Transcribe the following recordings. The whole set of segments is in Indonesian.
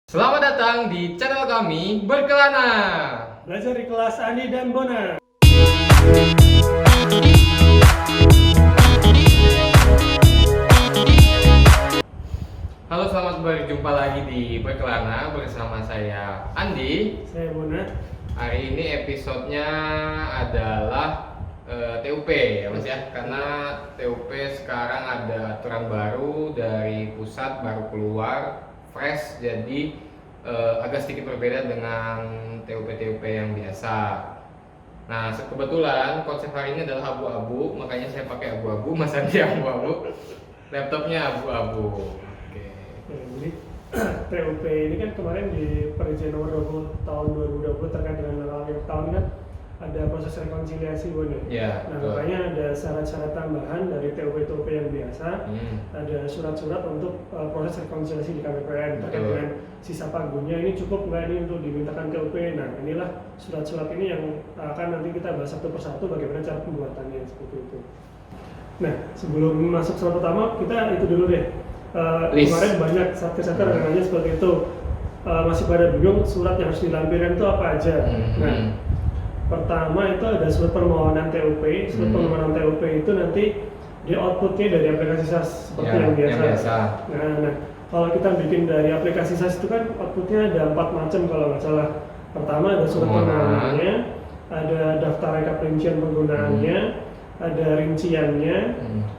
Selamat datang di channel kami Berkelana. Belajar di kelas Andi dan Bona. Halo, selamat berjumpa lagi di Berkelana bersama saya Andi. Saya Bona. Hari ini episodenya adalah TUP ya Mas ya, karena TUP sekarang ada aturan baru dari pusat baru keluar fresh, jadi agak sedikit berbeda dengan TUP yang biasa. Nah, kebetulan konsep hari ini adalah abu-abu, makanya saya pakai abu-abu, Mas Andi abu-abu, laptopnya abu-abu. Oke. Ya, jadi TUP ini kan kemarin di Perizinan nomor 20 tahun 2020 terkait dengan akhir tahun kan ada proses rekonsiliasi Bona. Ya, Nah, betul. makanya ada syarat-syarat tambahan dari TUP yang biasa. Ada surat-surat untuk proses rekonsiliasi di KPPN terkait Betul. dengan sisa pagunya ini cukup nggak ini untuk dimintakan TUP. Nah, inilah surat-surat ini yang akan nanti kita bahas satu persatu bagaimana cara pembuatannya seperti itu. Nah, sebelum masuk surat pertama kita itu dulu deh. List. Kemarin banyak satker-satker yang nanya seperti itu, masih pada bingung surat yang harus dilampirkan itu apa aja. Nah, pertama itu ada surat permohonan TUP. Surat permohonan TUP itu nanti di outputnya dari aplikasi SAS seperti Ya, yang biasa. yang biasa. Nah, kalau kita bikin dari aplikasi SAS itu kan outputnya ada 4 macam kalau nggak salah. Pertama ada surat permohonannya, ada daftar rekap rincian penggunaannya, ada rinciannya,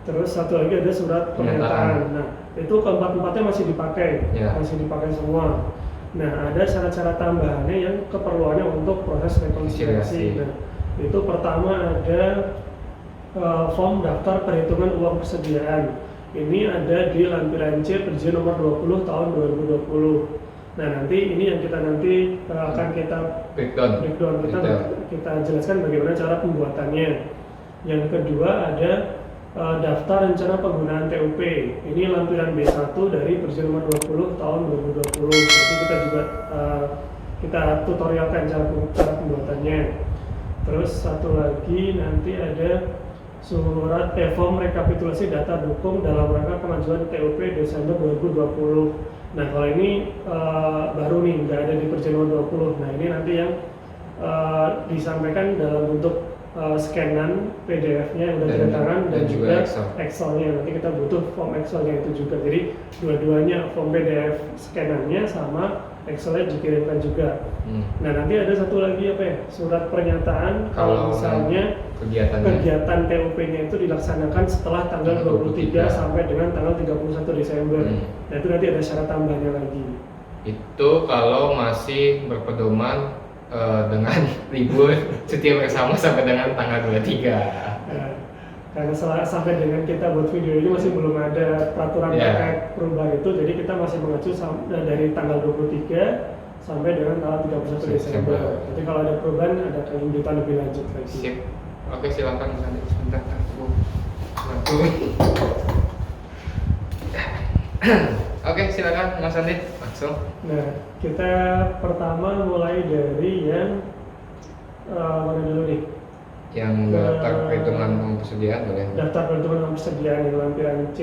terus satu lagi ada surat pernyataan. Nah, itu keempat-empatnya masih dipakai, masih dipakai semua. Nah, ada syarat-syarat tambahannya yang keperluannya untuk proses rekonsiliasi. Nah, itu pertama ada form daftar perhitungan uang persediaan. Ini ada di lampiran C Perizinan nomor 20 tahun 2020. Nah, nanti ini yang kita nanti akan kita breakdown, kita jelaskan bagaimana cara pembuatannya. Yang kedua ada daftar rencana penggunaan TUP. Ini lampiran B1 dari Perizinan nomor 20 tahun 2020. Nanti kita juga kita tutorialkan cara pembuatannya. Terus satu lagi nanti ada surat form rekapitulasi data dukung dalam rangka kemajuan TUP Desember 2020. Nah, kalau ini baru nih, nggak ada di Perizinan nomor 20. Nah, ini nanti yang disampaikan dalam bentuk scanan PDF-nya yang udah tanda tangan dan juga Excel-nya. Nanti kita butuh form Excel-nya itu juga. Jadi dua-duanya, form PDF scanannya sama Excel-nya dikirimkan juga. Nah, nanti ada satu lagi apa ya? Surat pernyataan kalau misalnya kegiatan TUP-nya itu dilaksanakan setelah tanggal 23 sampai dengan tanggal 31 Desember. Nah, itu nanti ada syarat tambahannya lagi. Itu kalau masih berpedoman dengan libur cuti bersama sampai dengan tanggal 23. Karena sampai dengan kita buat video ini masih belum ada peraturan terkait perubahan itu, jadi kita masih mengacu dari tanggal 23 sampai dengan tanggal 31 Desember. Jadi kalau ada perubahan ada kelanjutan lebih lanjut lagi. Sip. Oke, silakan Mas Andi. Sebentar, aku. Oke, silakan Mas Andi. Langsung. Nah, kita pertama mulai dari yang mana dulu nih? Yang daftar perhitungan uang persediaan boleh. Daftar perhitungan uang persediaan yang lampiran C.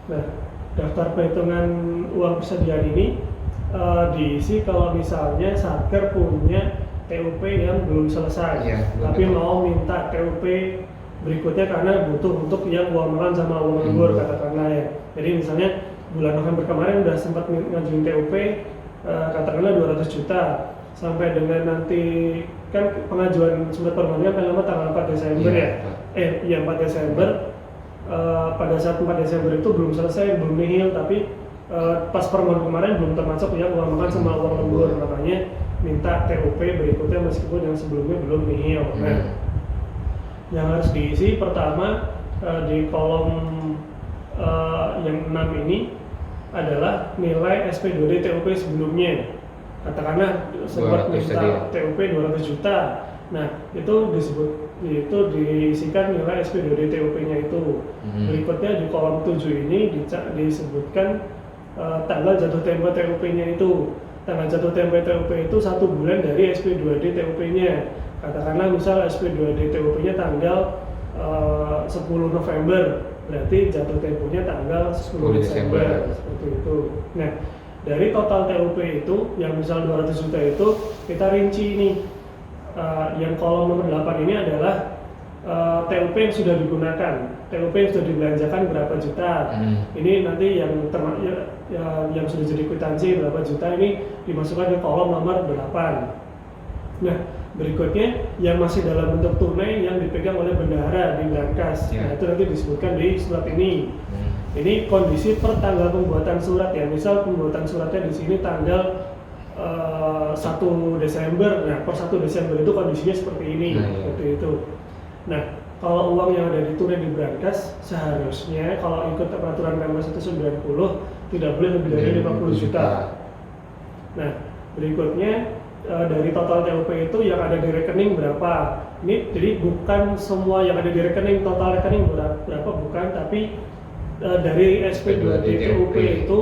Nah, daftar perhitungan uang persediaan ini diisi kalau misalnya satker punya TUP yang belum selesai, tapi mau minta TUP berikutnya karena butuh untuk yang uang makan sama uang lembur katakanlah ya. Jadi misalnya bulan November kemarin udah sempat ngajuin TUP katakanlah 200 juta sampai dengan nanti kan pengajuan surat permohonan paling lama tanggal 4 Desember ya. 4 Desember. Pada saat 4 Desember itu belum selesai, belum nihil, tapi pas permohonan kemarin belum termasuk yang uang makan sama uang lembur, makanya minta TUP berikutnya meskipun yang sebelumnya belum nihil. Nah, yang harus diisi pertama di kolom yang 6 ini adalah nilai SP2D TUP sebelumnya. Katakanlah sempat minta TUP 200 juta. Nah, itu diisikan nilai SP2D TUP-nya itu. Berikutnya di kolom 7 ini disebutkan tanggal jatuh tempo TUP-nya itu. Tanggal jatuh tempo TUP itu 1 bulan dari SP2D TUP-nya. Katakanlah misal SP2D TUP-nya tanggal 10 November, berarti jatuh temponya tanggal 10 Desember, seperti itu. Nah, dari total TUP itu, yang misal 200 juta itu, kita rinci ini. Yang kolom nomor 8 ini adalah TUP yang sudah digunakan, TUP yang sudah dibelanjakan berapa juta. Ini nanti yang sudah jadi kwitansi berapa juta ini dimasukkan ke kolom nomor 8. Nah, berikutnya yang masih dalam bentuk tunai yang dipegang oleh bendahara di Brankas. Nah, itu nanti disebutkan di surat ini. Ini kondisi per tanggal pembuatan surat ya. Misal pembuatan suratnya di sini tanggal 1 Desember. Nah, per 1 Desember itu kondisinya seperti ini, seperti itu. Nah, kalau uang yang ada di tunai di Brankas seharusnya kalau ikut peraturan Pemda 190 tidak boleh lebih dari 50 juta. Nah, berikutnya dari total TUP itu yang ada di rekening berapa. Ini jadi bukan semua yang ada di rekening, total rekening berapa bukan, tapi dari SP2D TUP itu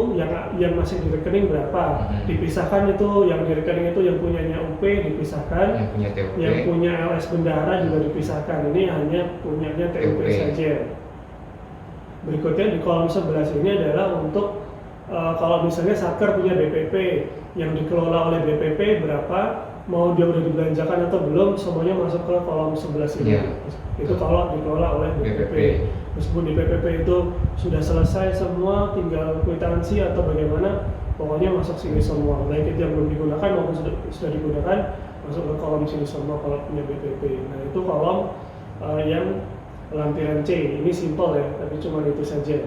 yang masih di rekening berapa. Dipisahkan itu yang di rekening itu yang punyanya UP dipisahkan, yang punya LS bendahara juga dipisahkan. Ini hanya punyanya TUP saja. Berikutnya di kolom 11 ini adalah untuk kalau misalnya Satker punya BPP yang dikelola oleh BPP berapa, mau dia udah dibelanjakan atau belum, semuanya masuk ke kolom 11 ini. Itu kalau dikelola oleh BPP. Meskipun di BPP itu sudah selesai semua, tinggal kwitansi atau bagaimana, pokoknya masuk sini semua. Baik itu yang belum digunakan maupun sudah digunakan, masuk ke kolom sini semua kalau punya BPP. Nah, itu kolom yang lampiran C. Ini simple ya, tapi cuma itu saja.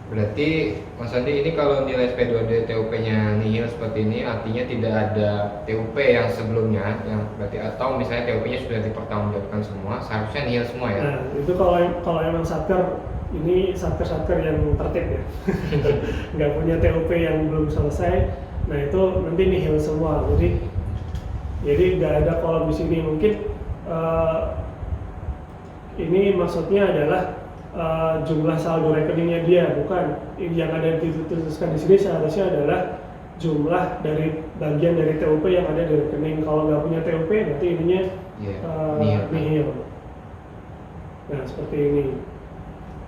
Berarti Mas Andi, ini kalau nilai SP2D TUP-nya nihil seperti ini, artinya tidak ada TUP yang sebelumnya, yang berarti atau misalnya TUP-nya sudah dipertanggungjawabkan semua, seharusnya nihil semua ya? Nah, itu kalau emang Satker, ini Satker yang tertib ya, nggak punya TUP yang belum selesai, nah itu nanti nihil semua. Jadi nggak ada kolom di sini. Mungkin ini maksudnya adalah jumlah saldo rekeningnya dia, bukan yang ada dituliskan di sini. Seharusnya adalah jumlah dari bagian dari TUP yang ada di rekening. Kalau nggak punya TUP berarti ininya nihil. Nah, seperti ini.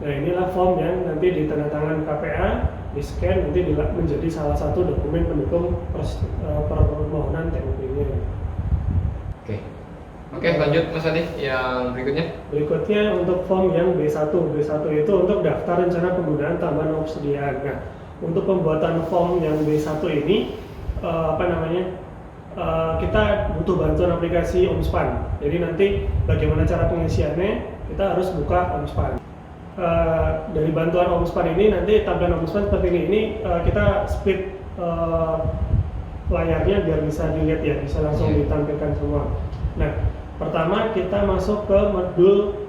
Nah, inilah form yang nanti ditandatangan KPA, di scan, nanti menjadi salah satu dokumen pendukung permohonan TUP-nya. Oke, lanjut Mas Adi, yang berikutnya. Berikutnya untuk form yang B1. B1 itu untuk daftar rencana penggunaan tambahan persediaan. Nah, untuk pembuatan form yang B1 ini kita butuh bantuan aplikasi Omspan. Jadi nanti bagaimana cara pengisiannya, kita harus buka Omspan. Dari bantuan Omspan ini nanti tampilan Omspan seperti ini. Ini kita split layarnya biar bisa dilihat ya, bisa langsung ditampilkan semua. Nah, pertama kita masuk ke modul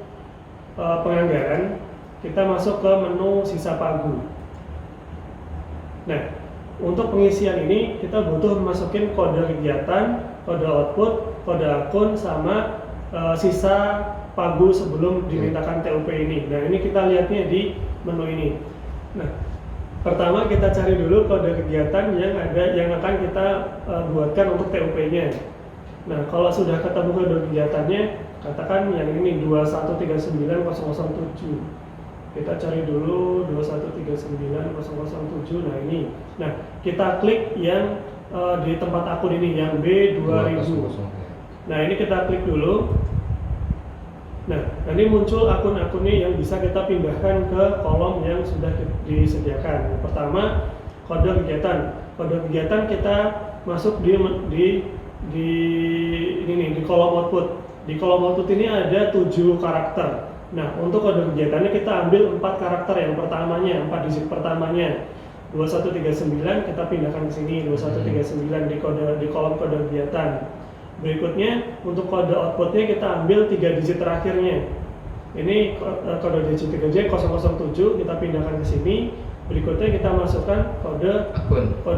penganggaran, kita masuk ke menu sisa pagu. Nah, untuk pengisian ini kita butuh masukin kode kegiatan, kode output, kode akun, sama sisa pagu sebelum dimintakan TUP ini. Nah, ini kita lihatnya di menu ini. Nah, pertama kita cari dulu kode kegiatan yang akan kita buatkan untuk TUP-nya. Nah, kalau sudah ketemu kode kegiatannya, katakan yang ini 2139007. Kita cari dulu 2139007. Nah, ini. Nah, kita klik yang di tempat akun ini, yang B2000. Nah, ini kita klik dulu. Nah, nanti muncul akun-akunnya yang bisa kita pindahkan ke kolom yang sudah disediakan. Pertama, kode kegiatan. Kode kegiatan kita masuk di kolom output. Di kolom output ini ada 7 karakter. Nah, untuk kode kegiatannya kita ambil 4 karakter. Yang pertamanya, 4 digit pertamanya 2139, kita pindahkan ke sini 2139 di kolom kode kegiatan. Berikutnya untuk kode outputnya kita ambil 3 digit terakhirnya. Ini kode digit 3J 007, kita pindahkan ke sini. Berikutnya kita masukkan kode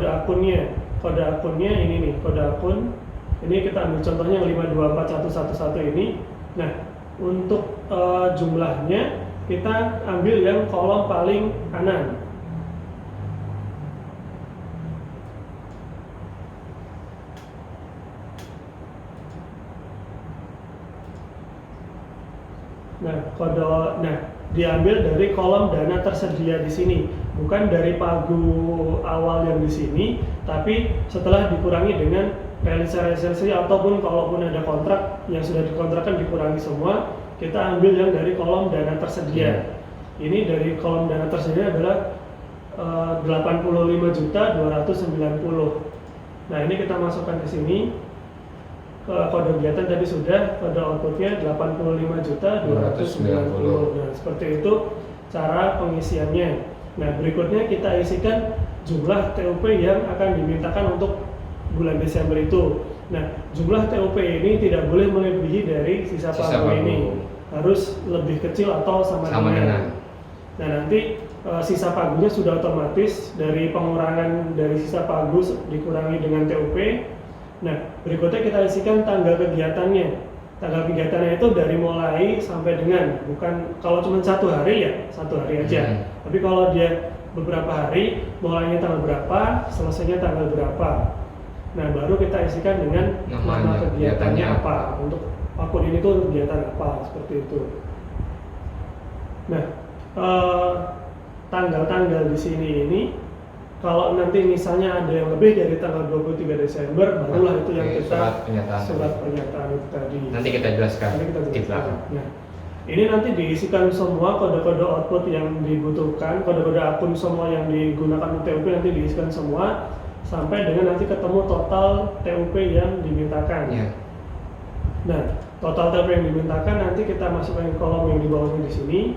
akunnya. Kode akunnya ini nih, kode akun. Ini kita ambil contohnya yang 5241111 ini. Nah, untuk jumlahnya kita ambil yang kolom paling kanan. Nah, diambil dari kolom dana tersedia di sini, bukan dari pagu awal yang di sini, tapi setelah dikurangi dengan realisasi ataupun kalaupun ada kontrak yang sudah dikontrakkan dikurangi semua, kita ambil yang dari kolom dana tersedia. Ini dari kolom dana tersedia adalah 85.290. Nah, ini kita masukkan ke sini. Kode kegiatan tadi sudah, kode outputnya 85.290. Nah, seperti itu cara pengisiannya. Nah, berikutnya kita isikan jumlah TUP yang akan dimintakan untuk bulan Desember itu. Nah, jumlah TUP ini tidak boleh melebihi dari sisa pagu ini, harus lebih kecil atau sama dengan. Nah, nanti sisa pagunya sudah otomatis dari pengurangan dari sisa pagu dikurangi dengan TUP. Nah, berikutnya kita isikan tanggal kegiatannya. Tanggal kegiatannya itu dari mulai sampai dengan, bukan kalau cuma 1 hari ya 1 hari aja. Tapi kalau dia beberapa hari, mulainya tanggal berapa, selesainya tanggal berapa. Nah, baru kita isikan dengan nama kegiatannya apa, untuk akun ini tuh kegiatan apa, seperti itu. Nah, tanggal-tanggal di sini ini, kalau nanti misalnya ada yang lebih dari tanggal 23 Desember, barulah itu yang kita surat pernyataan itu tadi. Nanti kita jelaskan. Di belakang. Nah, ini nanti diisikan semua kode-kode output yang dibutuhkan, kode-kode akun semua yang digunakan TUP nanti diisikan semua, sampai dengan nanti ketemu total TUP yang dimintakan. Nah, total TUP yang dimintakan nanti kita masukkan ke kolom yang di bawahnya di sini.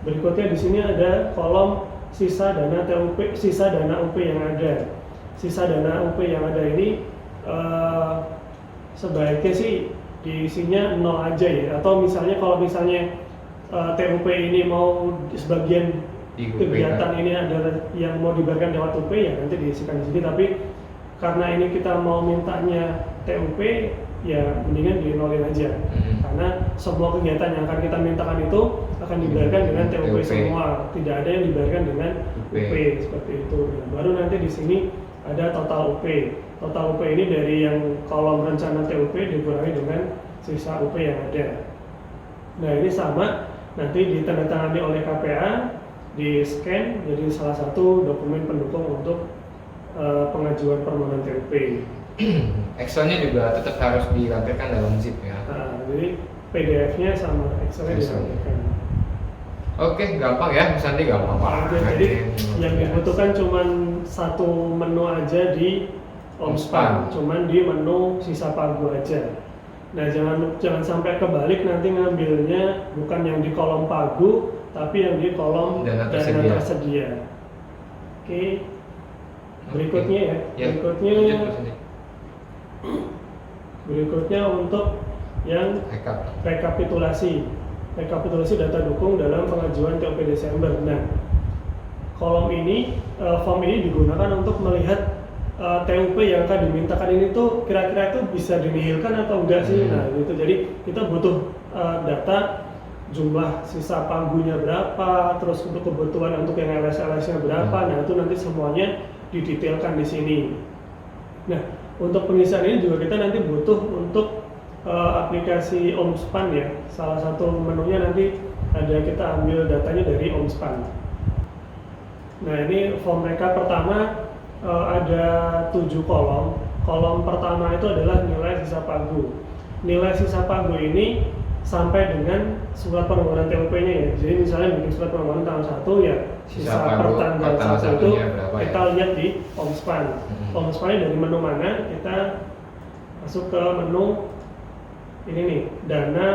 Berikutnya di sini ada kolom sisa dana TUP, sisa dana UP yang ada. Sisa dana UP yang ada ini sebaiknya sih diisinya 0 aja ya. Atau misalnya kalau misalnya TUP ini mau sebagian kegiatan ini adalah yang mau dibayarkan lewat UP, ya nanti diisikan di sini. Tapi karena ini kita mau mintanya TUP, ya mendingan di nolin aja. Karena semua kegiatan yang akan kita mintakan itu akan dibayarkan dengan TUP semua, tidak ada yang dibayarkan dengan UP seperti itu. Nah, baru nanti di sini ada total UP. Total UP ini dari yang kolom rencana TUP dikurangi dengan sisa UP yang ada. Nah, ini sama nanti ditandatangani oleh KPA, di scan jadi salah satu dokumen pendukung untuk pengajuan permohonan TUP. Excelnya juga tetap harus dilampirkan dalam zip ya. Nah, jadi PDF-nya sama Excelnya dilampirkan. Oke, gampang ya, Mas Andi, gampang banget. Jadi yang dibutuhkan cuma satu menu aja di Omspan, cuman di menu sisa pagu aja. Nah, jangan sampai kebalik nanti ngambilnya bukan yang di kolom pagu, tapi yang di kolom dana tersedia. Oke. Berikutnya ya. Berikutnya untuk yang rekapitulasi data dukung dalam pengajuan TUP Desember. Nah, kolom ini, form ini digunakan untuk melihat TUP yang akan dimintakan ini tuh kira-kira itu bisa dinihilkan atau enggak sih. Nah, gitu. Jadi kita butuh data jumlah sisa pagunya berapa, terus untuk kebutuhan untuk yang LS-nya berapa. Nah, itu nanti semuanya didetailkan di sini. Nah, untuk pengisian ini juga kita nanti butuh untuk aplikasi Omspan ya. Salah satu menunya nanti ada, kita ambil datanya dari Omspan. Nah, ini form mereka pertama ada 7 kolom. Kolom pertama itu adalah nilai sisa pagu. Nilai sisa pagu ini sampai dengan surat permohonan TUP-nya ya. Jadi misalnya bikin surat permohonan tanggal 1 ya, sisa per tanggal 1 itu kita lihat di Omspan. Omspan dari menu mana, kita masuk ke menu ini nih, dana,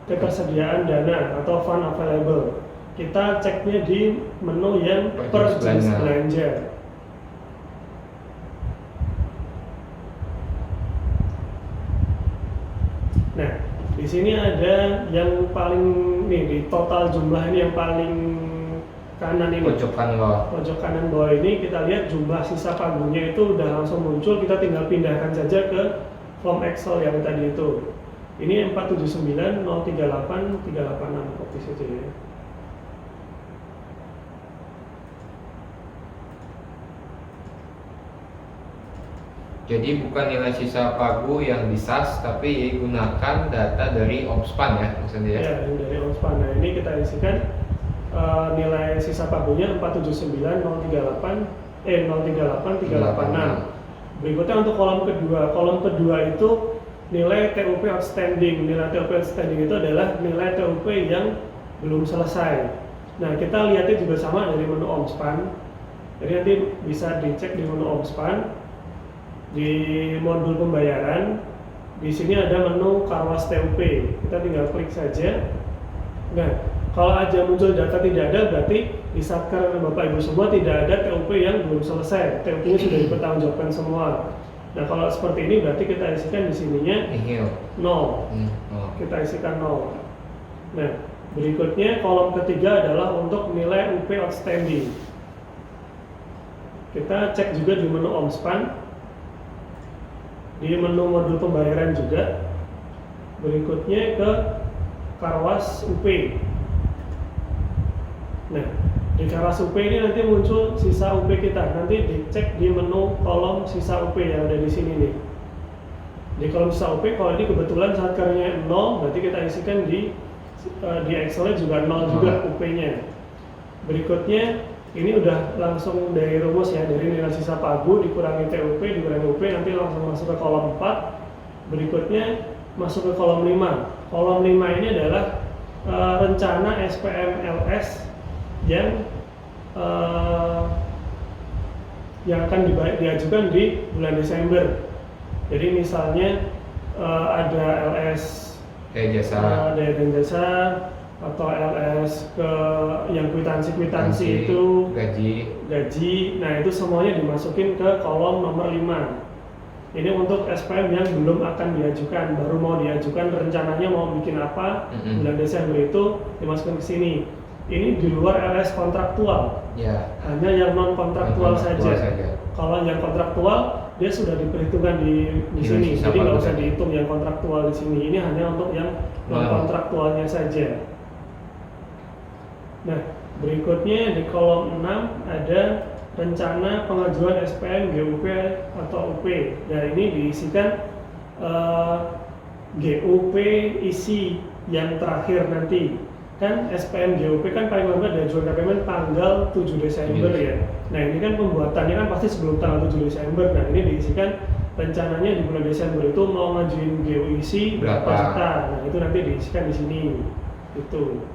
ketersediaan dana atau fund available. Kita ceknya di menu yang per jenis belanja. Nah, di sini ada yang paling nih, di total jumlah ini yang paling kanan ini, pojok kanan bawah ini, kita lihat jumlah sisa pagunya itu udah langsung muncul. Kita tinggal pindahkan saja ke form Excel yang tadi itu. Ini 479 038 386, copy saja ya. Jadi bukan nilai sisa pagu yang disas, tapi gunakan data dari OMSPAN ya maksudnya ya? Ya, ini dari OMSPAN. Nah, ini kita isikan nilai sisa pagunya 038 386. Berikutnya untuk kolom kedua itu nilai TUP outstanding. Nilai TUP outstanding itu adalah nilai TUP yang belum selesai. Nah, kita lihatnya juga sama dari menu OMSPAN. Jadi nanti bisa dicek di menu OMSPAN. Di modul pembayaran, di sini ada menu Karwas TUP. Kita tinggal klik saja. Nah, kalau aja muncul data tidak ada, berarti di Satker Bapak Ibu semua tidak ada TUP yang belum selesai. TUP-nya sudah dipertanggungjawabkan semua. Nah, kalau seperti ini berarti kita isikan di sininya Nihil. 0. Kita isikan 0. Nah, berikutnya kolom ketiga adalah untuk nilai UP outstanding. Kita cek juga di menu OMSPAN. Di menu modul pembayaran juga. Berikutnya ke Karwas UP. Nah, di Karwas UP ini nanti muncul sisa UP kita. Nanti dicek di menu kolom sisa UP yang ada di sini nih. Di kolom sisa UP, kalau ini kebetulan satkernya 0, berarti kita isikan di Excel juga 0 juga UP-nya. Berikutnya ini udah langsung dari rumus ya, dari nilai sisa pagu dikurangi TUP dikurangi UP, nanti langsung masuk ke kolom 4. Berikutnya masuk ke kolom 5. Kolom 5 ini adalah rencana SPM LS yang akan diajukan di bulan Desember. Jadi misalnya ada LS Kayak jasa. daya dan jasa, atau LS ke yang kwitansi itu gaji. Nah, itu semuanya dimasukin ke kolom nomor 5. Ini untuk SPM yang belum akan diajukan, baru mau diajukan, rencananya mau bikin apa bulan Desember, itu dimasukkan ke sini. Ini di luar LS kontraktual. Ya. Hanya yang non kontraktual saja. Kalau yang kontraktual dia sudah diperhitungkan di sini. Jadi nggak usah dihitung yang kontraktual di sini. Ini hanya untuk yang non kontraktualnya saja. Nah, berikutnya di kolom 6 ada rencana pengajuan SPM GUP atau UP. Nah, ini diisikan GUP isi yang terakhir nanti. Kan SPM GUP kan paling lambat diajukan KPM tanggal 7 Desember ya. Nah, ini kan pembuatannya kan pasti sebelum tanggal 7 Desember. Nah, ini diisikan rencananya di bulan Desember itu mau ngajuin GUIC berapa juta. Nah, itu nanti diisikan di sini. Itu.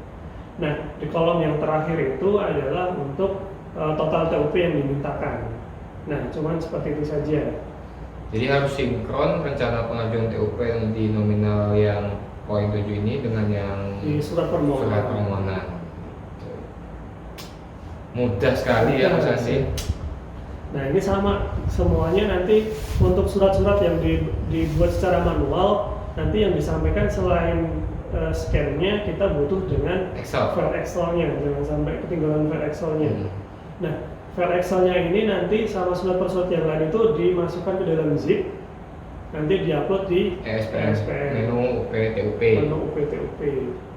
Nah, di kolom yang terakhir itu adalah untuk total TUP yang dimintakan. Nah, cuman seperti itu saja. Jadi harus sinkron rencana pengajuan TUP yang di nominal yang poin 7 ini dengan yang di surat permohonan. Mudah sekali ya Mas Asi. Nah, ini sama semuanya nanti untuk surat-surat yang dibuat secara manual, nanti yang disampaikan selain scan-nya kita butuh dengan file Excel-nya, jangan sampai ketinggalan file Excel-nya. Nah, file Excel-nya ini nanti sama surat per surat yang lain itu dimasukkan ke dalam zip, nanti diupload di ESPN. Menu UP TUP. Menu UP TUP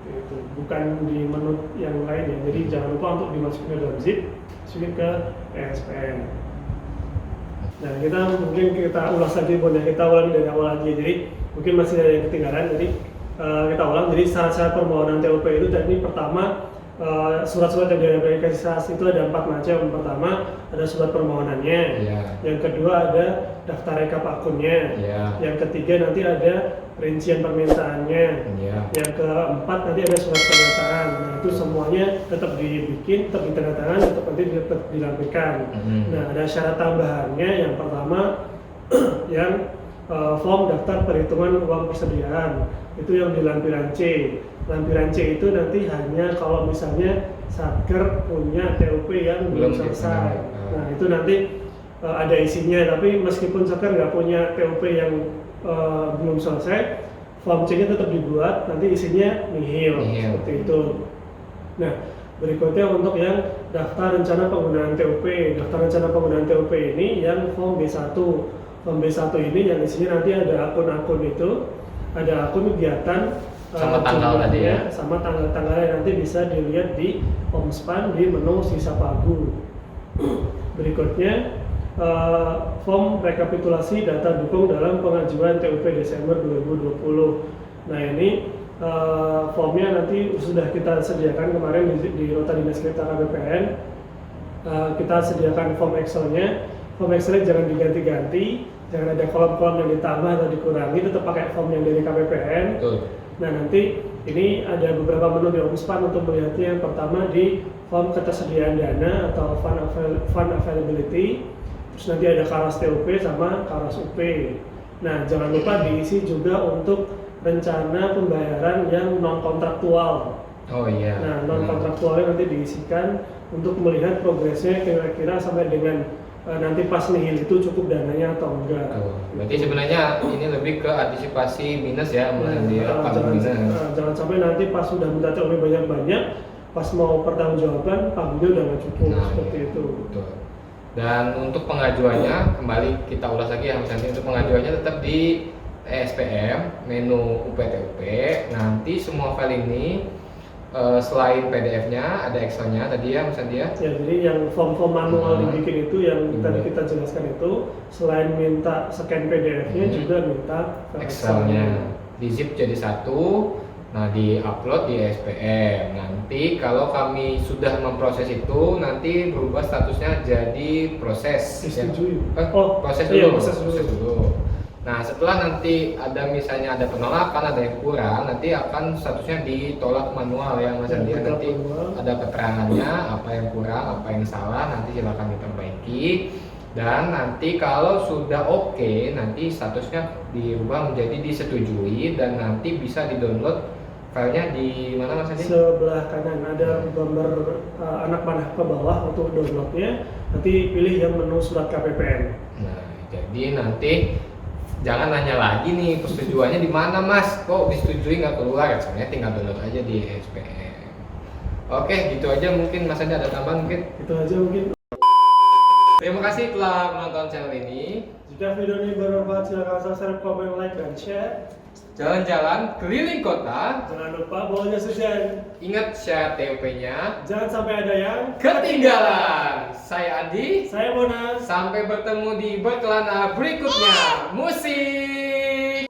itu bukan di menu yang lain ya. Jadi jangan lupa untuk dimasukkan ke dalam zip, masukin ke ESPN. Nah, kita ulas lagi, kita ulangi dari awal lagi. Jadi mungkin masih ada yang ketinggalan. Jadi kita ulang. Jadi syarat-syarat permohonan TUP itu tadi pertama, surat-surat yang dari aplikasi SAS itu ada 4 macam. Pertama ada surat permohonannya, yang kedua ada daftar rekap akunnya, yang ketiga nanti ada rincian permintaannya, yang keempat nanti ada surat pernyataan. Nah, itu semuanya tetap dibikin, tetap ditandatangan, tetap dilampirkan. Nah, ada syarat tambahannya. Yang pertama yang form daftar perhitungan uang persediaan, itu yang di lampiran C. Lampiran C itu nanti hanya kalau misalnya Satker punya TUP yang belum selesai. Nah, itu nanti ada isinya, tapi meskipun Satker nggak punya TUP yang belum selesai, form C-nya tetap dibuat, nanti isinya nihil. Seperti itu. Nah, berikutnya untuk yang daftar rencana penggunaan TUP. Daftar rencana penggunaan TUP ini yang form B1. Form B1 ini yang isinya nanti ada akun-akun itu, ada akun kegiatan sama tanggal tadi ya, sama tanggal-tanggalnya nanti bisa dilihat di OMSPAN di menu sisa pagu. Berikutnya form rekapitulasi data dukung dalam pengajuan TUP Desember 2020. Nah ini formnya nanti sudah kita sediakan kemarin di Nota Dinas kita KPPN. Kita sediakan form Excel-nya. Form Excel-nya jangan diganti-ganti, jangan ada kolom-kolom yang ditambah atau dikurangi, tetap pakai form yang dari KPPN. Betul. Nah nanti ini ada beberapa menu di Ombudsman untuk melihatnya. Yang pertama di form ketersediaan dana atau fund availability. Terus nanti ada Karas TUP sama Karas UP. Nah jangan lupa diisi juga untuk rencana pembayaran yang non kontraktual. Oh iya. Nah non kontraktualnya nanti diisikan untuk melihat progresnya kira-kira sampai dengan nanti pas nihil itu cukup dananya atau enggak. Berarti sebenarnya ini lebih ke antisipasi minus ya, jangan sampai nanti pas sudah minta TUP banyak-banyak, pas mau pertanggungjawaban pagunya udah nggak cukup, seperti itu. Betul. Dan untuk pengajuannya kembali kita ulas lagi ya Mas Andi, untuk pengajuannya tetap di SPM menu UPTUP. Nanti semua file ini selain PDF-nya ada Excel-nya tadi ya Mas Andi ya. Ya, jadi yang form-form manual dibikin itu yang tadi kita jelaskan itu selain minta scan PDF-nya juga minta Excel-nya. Di zip jadi satu. Nah, di-upload di SPM. Nanti kalau kami sudah memproses itu, nanti berubah statusnya jadi proses. Disetujui. Proses dulu. Iya, proses dulu. Nah, setelah nanti ada misalnya ada penolakan, ada yang kurang, nanti akan statusnya ditolak manual ya Mas Andi. Nanti ada keterangannya, apa yang kurang, apa yang salah, nanti silakan diperbaiki. Dan nanti kalau sudah oke, nanti statusnya dirubah menjadi disetujui dan nanti bisa di-download filenya di mana Mas Andi? Sebelah kanan ada gambar anak panah ke bawah untuk downloadnya. Nanti pilih yang menu surat KPPN. Nah, jadi nanti jangan nanya lagi nih persetujuannya di mana Mas? Kok disetujui nggak keluar? Soalnya tinggal download aja di SPM. Oke, gitu aja mungkin Mas Andi ada tambahan mungkin? Itu aja mungkin. Terima kasih telah menonton channel ini. Jika video ini bermanfaat silakan subscribe, komen, like, dan share. Jalan-jalan keliling kota. Jangan lupa bawanya sejan. Ingat syarat TUP-nya. Jangan sampai ada yang ketinggalan. Saya Andi. Saya Monas. Sampai bertemu di berkelana berikutnya. Musik.